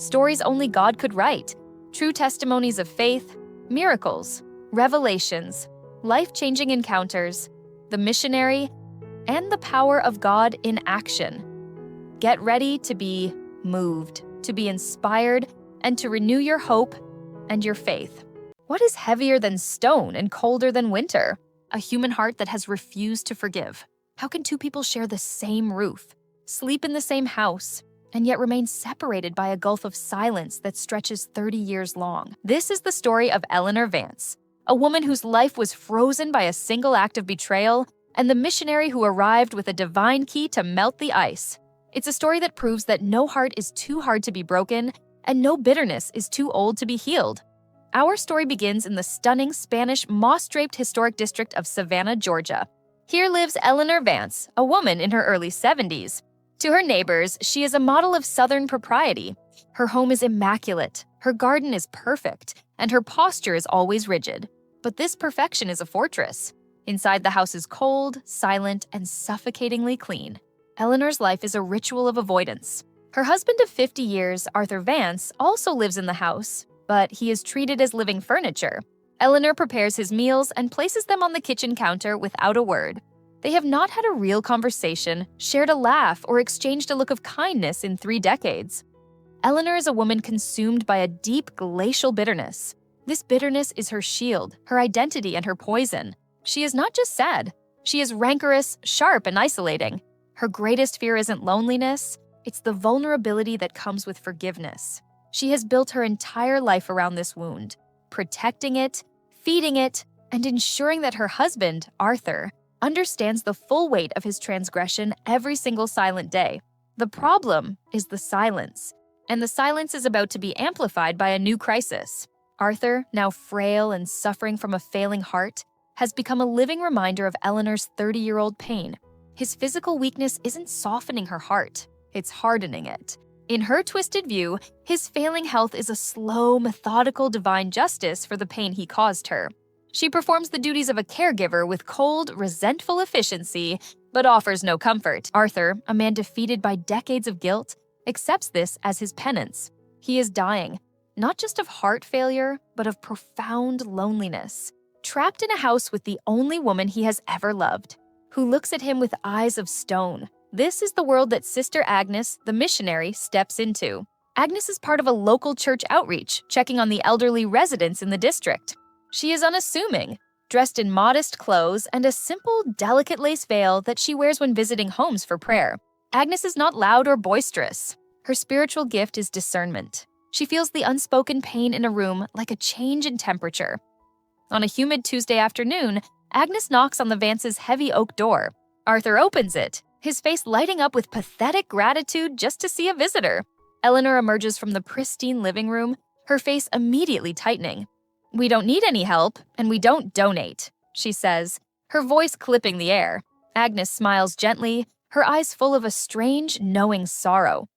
stories only God could write, true testimonies of faith, miracles, revelations, life-changing encounters, the missionary, and the power of God in action. Get ready to be moved, to be inspired, and to renew your hope and your faith. What is heavier than stone and colder than winter? A human heart that has refused to forgive. How can two people share the same roof, sleep in the same house, and yet remain separated by a gulf of silence that stretches 30 years long? This is the story of Eleanor Vance, a woman whose life was frozen by a single act of betrayal, and the missionary who arrived with a divine key to melt the ice. It's a story that proves that no heart is too hard to be broken, and no bitterness is too old to be healed. Our story begins in the stunning Spanish moss-draped historic district of Savannah, Georgia. Here lives Eleanor Vance, a woman in her early 70s. To her neighbors, she is a model of Southern propriety. Her home is immaculate, her garden is perfect, and her posture is always rigid. But this perfection is a fortress. Inside, the house is cold, silent, and suffocatingly clean. Eleanor's life is a ritual of avoidance. Her husband of 50 years, Arthur Vance, also lives in the house, but he is treated as living furniture. Eleanor prepares his meals and places them on the kitchen counter without a word. They have not had a real conversation, shared a laugh, or exchanged a look of kindness in 3 decades. Eleanor is a woman consumed by a deep glacial bitterness. This bitterness is her shield, her identity, and her poison. She is not just sad. She is rancorous, sharp, and isolating. Her greatest fear isn't loneliness, it's the vulnerability that comes with forgiveness. She has built her entire life around this wound, protecting it, feeding it, and ensuring that her husband, Arthur, understands the full weight of his transgression every single silent day. The problem is the silence, and the silence is about to be amplified by a new crisis. Arthur, now frail and suffering from a failing heart, has become a living reminder of Eleanor's 30-year-old pain. His physical weakness isn't softening her heart, it's hardening it. In her twisted view, his failing health is a slow, methodical divine justice for the pain he caused her. She performs the duties of a caregiver with cold, resentful efficiency, but offers no comfort. Arthur, a man defeated by decades of guilt, accepts this as his penance. He is dying, not just of heart failure, but of profound loneliness. Trapped in a house with the only woman he has ever loved, who looks at him with eyes of stone. This is the world that Sister Agnes, the missionary, steps into. Agnes is part of a local church outreach, checking on the elderly residents in the district. She is unassuming, dressed in modest clothes and a simple, delicate lace veil that she wears when visiting homes for prayer. Agnes is not loud or boisterous. Her spiritual gift is discernment. She feels the unspoken pain in a room like a change in temperature. On a humid Tuesday afternoon, Agnes knocks on the Vances' heavy oak door. Arthur opens it, his face lighting up with pathetic gratitude just to see a visitor. Eleanor emerges from the pristine living room, her face immediately tightening. "We don't need any help, and we don't donate," she says, her voice clipping the air. Agnes smiles gently, her eyes full of a strange, knowing sorrow.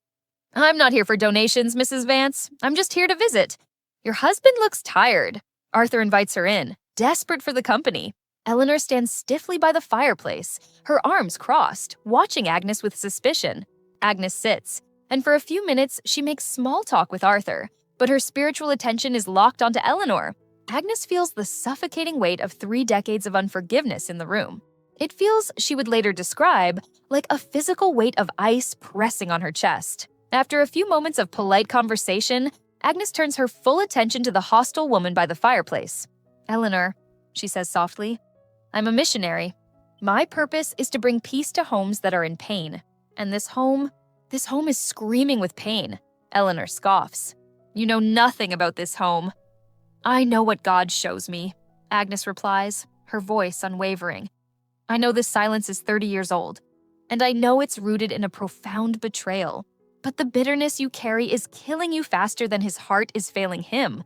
"I'm not here for donations, Mrs. Vance. I'm just here to visit. Your husband looks tired." Arthur invites her in, desperate for the company. Eleanor stands stiffly by the fireplace, her arms crossed, watching Agnes with suspicion. Agnes sits, and for a few minutes she makes small talk with Arthur, but her spiritual attention is locked onto Eleanor. Agnes feels the suffocating weight of 3 decades of unforgiveness in the room. It feels, she would later describe, like a physical weight of ice pressing on her chest. After a few moments of polite conversation, Agnes turns her full attention to the hostile woman by the fireplace. "Eleanor," she says softly, "I'm a missionary. My purpose is to bring peace to homes that are in pain. And this home is screaming with pain." Eleanor scoffs. "You know nothing about this home." "I know what God shows me," Agnes replies, her voice unwavering. "I know this silence is 30 years old, and I know it's rooted in a profound betrayal. But the bitterness you carry is killing you faster than his heart is failing him."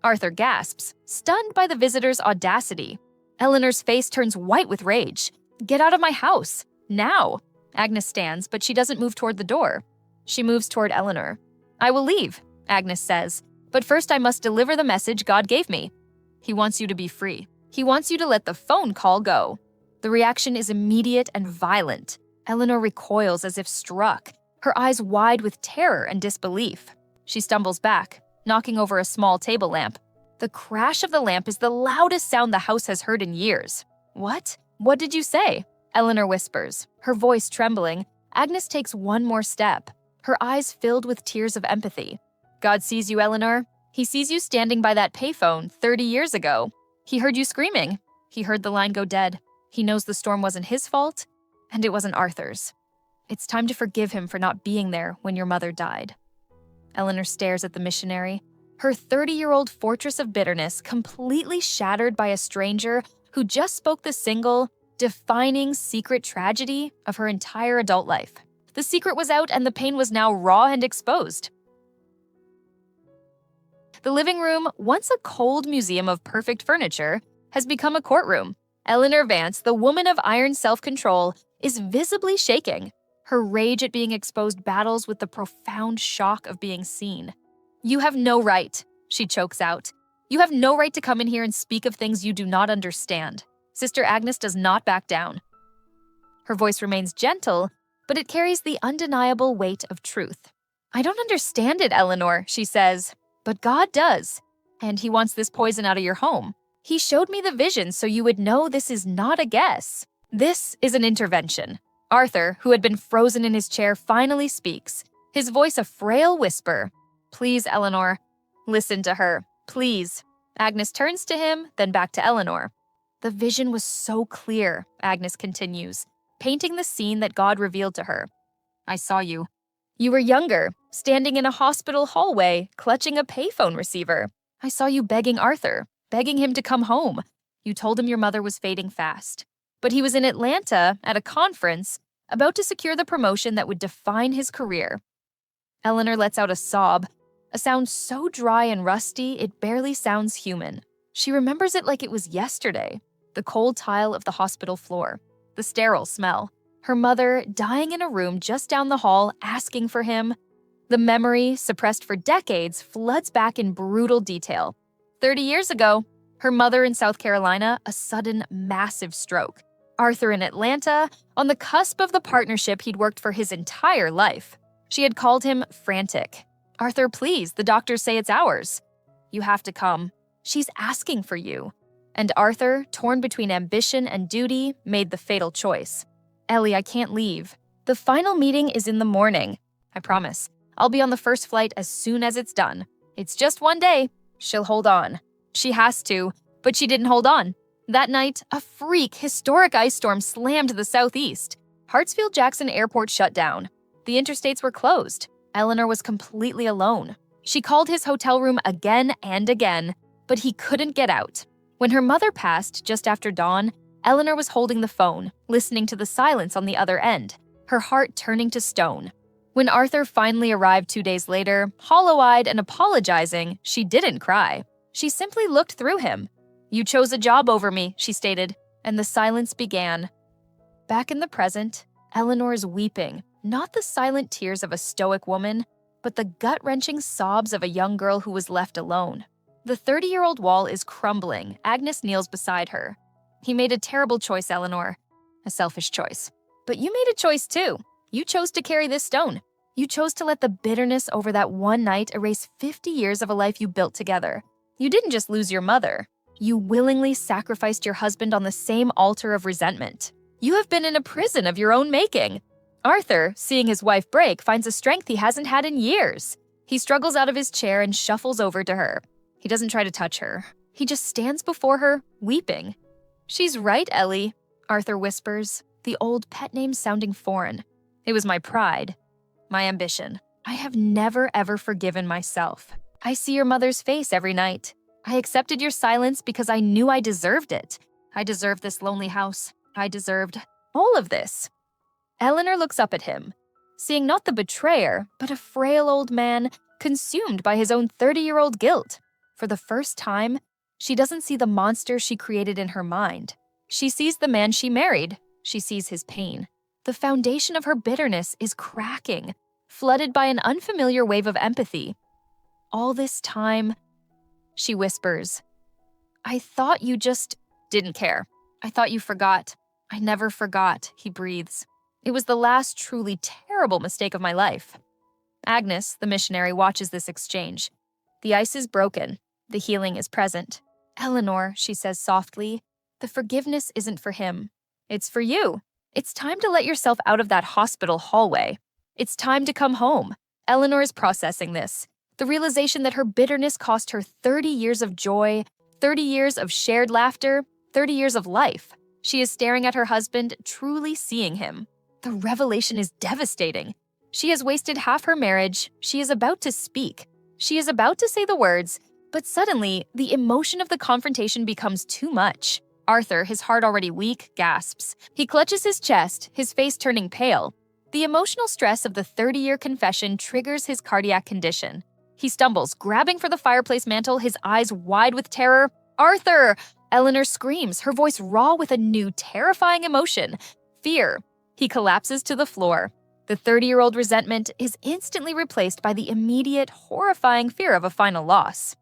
Arthur gasps, stunned by the visitor's audacity. Eleanor's face turns white with rage. "Get out of my house, now!" Agnes stands, but she doesn't move toward the door. She moves toward Eleanor. "I will leave," Agnes says, "but first I must deliver the message God gave me. He wants you to be free. He wants you to let the phone call go." The reaction is immediate and violent. Eleanor recoils as if struck, her eyes wide with terror and disbelief. She stumbles back, knocking over a small table lamp. The crash of the lamp is the loudest sound the house has heard in years. What? What did you say? Eleanor whispers, her voice trembling. Agnes takes one more step, her eyes filled with tears of empathy. God sees you, Eleanor. He sees you standing by that payphone 30 years ago. He heard you screaming. He heard the line go dead. He knows the storm wasn't his fault, and it wasn't Arthur's. It's time to forgive him for not being there when your mother died. Eleanor stares at the missionary, her 30-year-old fortress of bitterness completely shattered by a stranger who just spoke the single, defining secret tragedy of her entire adult life. The secret was out and the pain was now raw and exposed. The living room, once a cold museum of perfect furniture, has become a courtroom. Eleanor Vance, the woman of iron self-control, is visibly shaking. Her rage at being exposed battles with the profound shock of being seen. You have no right, she chokes out. You have no right to come in here and speak of things you do not understand. Sister Agnes does not back down. Her voice remains gentle, but it carries the undeniable weight of truth. I don't understand it, Eleanor, she says, but God does, and he wants this poison out of your home. He showed me the vision so you would know this is not a guess. This is an intervention. Arthur, who had been frozen in his chair, finally speaks, his voice a frail whisper. Please, Eleanor, listen to her, please. Agnes turns to him, then back to Eleanor. The vision was so clear, Agnes continues, painting the scene that God revealed to her. I saw you. You were younger, standing in a hospital hallway, clutching a payphone receiver. I saw you begging Arthur, begging him to come home. You told him your mother was fading fast. But he was in Atlanta at a conference, about to secure the promotion that would define his career. Eleanor lets out a sob, a sound so dry and rusty it barely sounds human. She remembers it like it was yesterday. The cold tile of the hospital floor, the sterile smell, her mother dying in a room just down the hall asking for him. The memory, suppressed for decades, floods back in brutal detail. 30 years ago, her mother in South Carolina, a sudden, massive stroke. Arthur in Atlanta, on the cusp of the partnership he'd worked for his entire life. She had called him frantic. Arthur, please, the doctors say it's ours. You have to come. She's asking for you. And Arthur, torn between ambition and duty, made the fatal choice. Ellie, I can't leave. The final meeting is in the morning. I promise. I'll be on the first flight as soon as it's done. It's just one day. She'll hold on. She has to, but she didn't hold on. That night, a freak, historic ice storm slammed the southeast. Hartsfield-Jackson Airport shut down. The interstates were closed. Eleanor was completely alone. She called his hotel room again and again, but he couldn't get out. When her mother passed just after dawn, Eleanor was holding the phone, listening to the silence on the other end, her heart turning to stone. When Arthur finally arrived 2 days later, hollow-eyed and apologizing, she didn't cry. She simply looked through him. You chose a job over me, she stated, and the silence began. Back in the present, Eleanor is weeping, not the silent tears of a stoic woman, but the gut-wrenching sobs of a young girl who was left alone. The 30-year-old wall is crumbling. Agnes kneels beside her. He made a terrible choice, Eleanor. A selfish choice. But you made a choice too. You chose to carry this stone. You chose to let the bitterness over that one night erase 50 years of a life you built together. You didn't just lose your mother. You willingly sacrificed your husband on the same altar of resentment. You have been in a prison of your own making. Arthur, seeing his wife break, finds a strength he hasn't had in years. He struggles out of his chair and shuffles over to her. He doesn't try to touch her. He just stands before her, weeping. She's right, Ellie, Arthur whispers, the old pet name sounding foreign. It was my pride, my ambition. I have never ever forgiven myself. I see your mother's face every night. I accepted your silence because I knew I deserved it. I deserved this lonely house. I deserved all of this. Eleanor looks up at him, seeing not the betrayer, but a frail old man consumed by his own 30-year-old guilt. For the first time, she doesn't see the monster she created in her mind. She sees the man she married. She sees his pain. The foundation of her bitterness is cracking, flooded by an unfamiliar wave of empathy. All this time, she whispers, I thought you just didn't care. I thought you forgot. I never forgot, he breathes. It was the last truly terrible mistake of my life. Agnes, the missionary, watches this exchange. The ice is broken. The healing is present. Eleanor, she says softly, the forgiveness isn't for him. It's for you. It's time to let yourself out of that hospital hallway. It's time to come home. Eleanor is processing this. The realization that her bitterness cost her 30 years of joy, 30 years of shared laughter, 30 years of life. She is staring at her husband, truly seeing him. The revelation is devastating. She has wasted half her marriage. She is about to speak. She is about to say the words, but suddenly, the emotion of the confrontation becomes too much. Arthur, his heart already weak, gasps. He clutches his chest, his face turning pale. The emotional stress of the 30-year confession triggers his cardiac condition. He stumbles, grabbing for the fireplace mantle, his eyes wide with terror. "Arthur!" Eleanor screams, her voice raw with a new, terrifying emotion. Fear. He collapses to the floor. The 30-year-old resentment is instantly replaced by the immediate, horrifying fear of a final loss.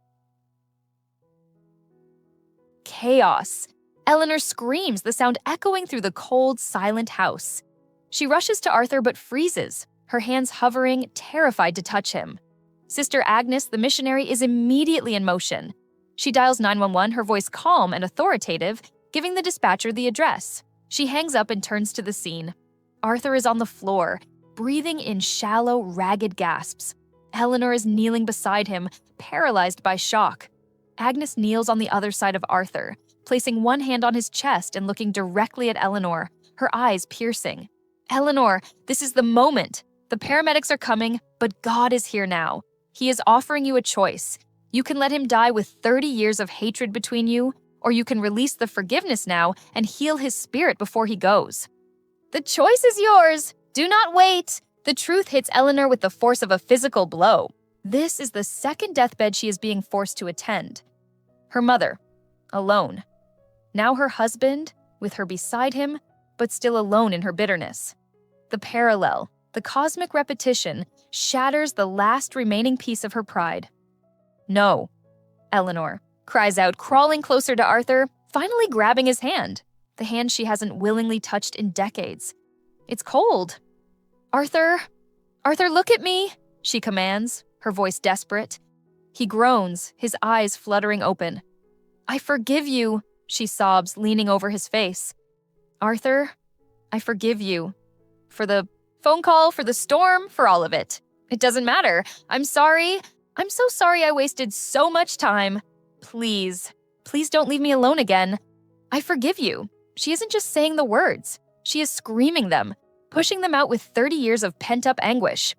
Chaos. Eleanor screams, the sound echoing through the cold, silent house. She rushes to Arthur but freezes, her hands hovering, terrified to touch him. Sister Agnes, the missionary, is immediately in motion. She dials 911, her voice calm and authoritative, giving the dispatcher the address. She hangs up and turns to the scene. Arthur is on the floor, breathing in shallow, ragged gasps. Eleanor is kneeling beside him, paralyzed by shock. Agnes kneels on the other side of Arthur, placing one hand on his chest and looking directly at Eleanor, her eyes piercing. "Eleanor, this is the moment. The paramedics are coming, but God is here now. He is offering you a choice. You can let him die with 30 years of hatred between you, or you can release the forgiveness now and heal his spirit before he goes." "The choice is yours. Do not wait." The truth hits Eleanor with the force of a physical blow. This is the second deathbed she is being forced to attend. Her mother, alone. Now her husband, with her beside him, but still alone in her bitterness. The parallel, the cosmic repetition, shatters the last remaining piece of her pride. "No," Eleanor cries out, crawling closer to Arthur, finally grabbing his hand, the hand she hasn't willingly touched in decades. It's cold. Arthur, look at me," she commands, her voice desperate. He groans, his eyes fluttering open. "I forgive you," she sobs, leaning over his face. "Arthur, I forgive you. For the phone call, for the storm, for all of it. It doesn't matter. I'm sorry. I'm so sorry I wasted so much time. Please don't leave me alone again. I forgive you." She isn't just saying the words. She is screaming them, pushing them out with 30 years of pent-up anguish.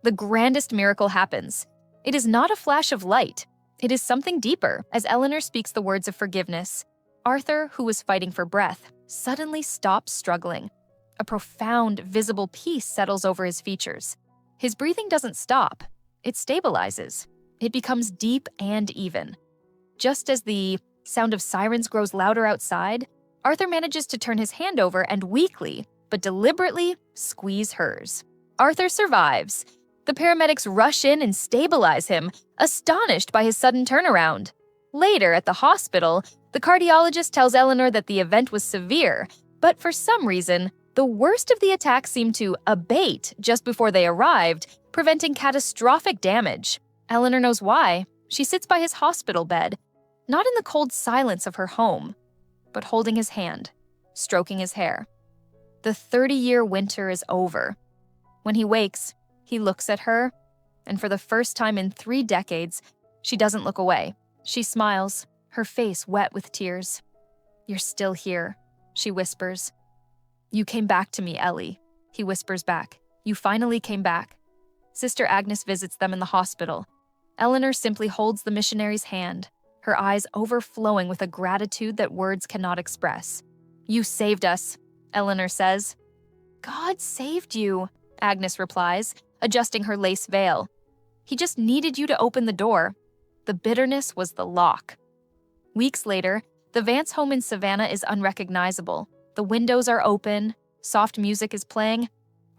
The grandest miracle happens. It is not a flash of light. It is something deeper. As Eleanor speaks the words of forgiveness, Arthur, who was fighting for breath, suddenly stops struggling. A profound, visible peace settles over his features. His breathing doesn't stop. It stabilizes. It becomes deep and even. Just as the sound of sirens grows louder outside, Arthur manages to turn his hand over and weakly, but deliberately, squeeze hers. Arthur survives. The paramedics rush in and stabilize him, astonished by his sudden turnaround. Later, at the hospital, the cardiologist tells Eleanor that the event was severe, but for some reason, the worst of the attack seemed to abate just before they arrived, preventing catastrophic damage. Eleanor knows why. She sits by his hospital bed, not in the cold silence of her home, but holding his hand, stroking his hair. The 30-year winter is over. When he wakes, he looks at her, and for the first time in 3 decades, she doesn't look away. She smiles, her face wet with tears. "You're still here," she whispers. "You came back to me, Ellie," he whispers back. "You finally came back." Sister Agnes visits them in the hospital. Eleanor simply holds the missionary's hand, her eyes overflowing with a gratitude that words cannot express. "You saved us," Eleanor says. "God saved you," Agnes replies, adjusting her lace veil. "He just needed you to open the door." The bitterness was the lock. Weeks later, the Vance home in Savannah is unrecognizable. The windows are open, soft music is playing.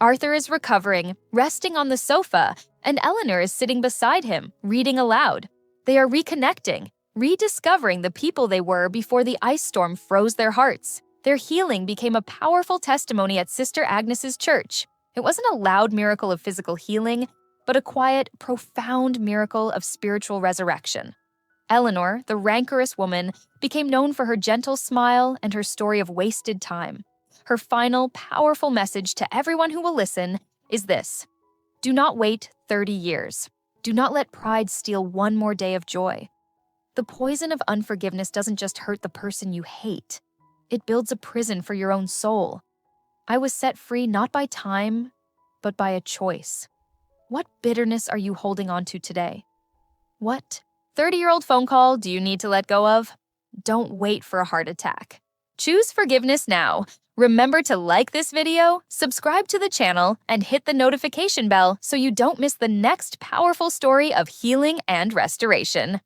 Arthur is recovering, resting on the sofa, and Eleanor is sitting beside him, reading aloud. They are reconnecting, rediscovering the people they were before the ice storm froze their hearts. Their healing became a powerful testimony at Sister Agnes's church. It wasn't a loud miracle of physical healing, but a quiet, profound miracle of spiritual resurrection. Eleanor, the rancorous woman, became known for her gentle smile and her story of wasted time. Her final, powerful message to everyone who will listen is this: do not wait 30 years. Do not let pride steal one more day of joy. The poison of unforgiveness doesn't just hurt the person you hate. It builds a prison for your own soul. I was set free not by time, but by a choice. What bitterness are you holding on to today? What 30-year-old phone call do you need to let go of? Don't wait for a heart attack. Choose forgiveness now. Remember to like this video, subscribe to the channel, and hit the notification bell so you don't miss the next powerful story of healing and restoration.